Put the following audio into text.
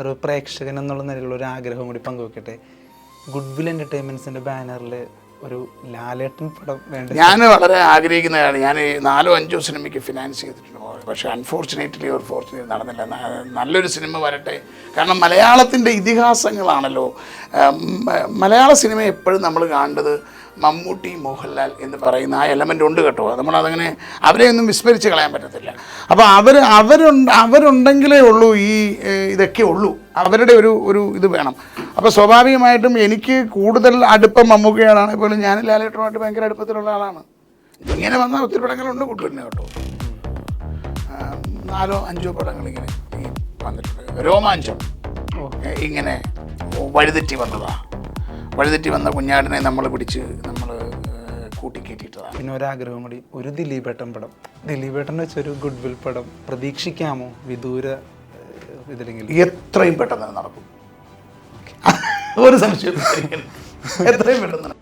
ഒരു പ്രേക്ഷകൻ എന്നുള്ള നിലയിലുള്ള ഒരു ആഗ്രഹം കൂടി പങ്കുവെക്കട്ടെ. ഗുഡ് വിൽ എൻ്റർടൈൻമെൻറ്റ്സിൻ്റെ ബാനറിൽ ഒരു ലാലേട്ടൻ പടം വേണ്ട. ഞാൻ വളരെ ആഗ്രഹിക്കുന്നതാണ്. ഞാൻ 4-5 സിനിമയ്ക്ക് ഫിനാൻസ് ചെയ്തിട്ടുണ്ട്, പക്ഷേ അൺഫോർച്ചുനേറ്റ്ലി ഒരു ഫോർച്ചുനേറ്റ് നടന്നില്ല. നല്ലൊരു സിനിമ വരട്ടെ. കാരണം മലയാളത്തിൻ്റെ ഇതിഹാസങ്ങളാണല്ലോ. മലയാള സിനിമ എപ്പോഴും നമ്മൾ കാണേണ്ടത് മമ്മൂട്ടി, മോഹൻലാൽ എന്ന് പറയുന്ന ആ എലമെൻ്റ് ഉണ്ട് കേട്ടോ. നമ്മളതങ്ങനെ അവരെയൊന്നും വിസ്മരിച്ച് കളയാൻ പറ്റത്തില്ല. അപ്പോൾ അവരുണ്ടെങ്കിലേ ഉള്ളൂ ഈ ഇതൊക്കെ ഉള്ളൂ. അവരുടെ ഒരു ഇത് വേണം. അപ്പോൾ സ്വാഭാവികമായിട്ടും എനിക്ക് കൂടുതൽ അടുപ്പം മമ്മൂക്കയോടാണ് പോലും. ഞാൻ ലാലേട്ടനുമായിട്ട് ഭയങ്കര അടുപ്പത്തിലുള്ള ആളാണ്. ഇങ്ങനെ വന്ന ഒത്തിരി പടങ്ങളുണ്ട് കൂട്ടുതന്നെ കേട്ടോ. 4-5 പടങ്ങൾ ഇങ്ങനെ വന്നിട്ടുണ്ട്. രോമാഞ്ചം ഇങ്ങനെ വഴിതെറ്റി വന്നതാണ്. വഴിതെറ്റി വന്ന കുഞ്ഞാടിനെ നമ്മൾ പിടിച്ച് നമ്മൾ കൂട്ടിക്കേറ്റിട്ടതാണ്. പിന്നെ ഒരാഗ്രഹം കൂടി, ഒരു ദിലീപേട്ടൻ പടം, ദിലീപേട്ടൻ വെച്ചൊരു ഗുഡ് വിൽ പടം പ്രതീക്ഷിക്കാമോ? വിദൂര ഇതിലെങ്കിലും എത്രയും പെട്ടെന്ന് നടക്കും, ഒരു സംശയം. എത്രയും പെട്ടെന്ന്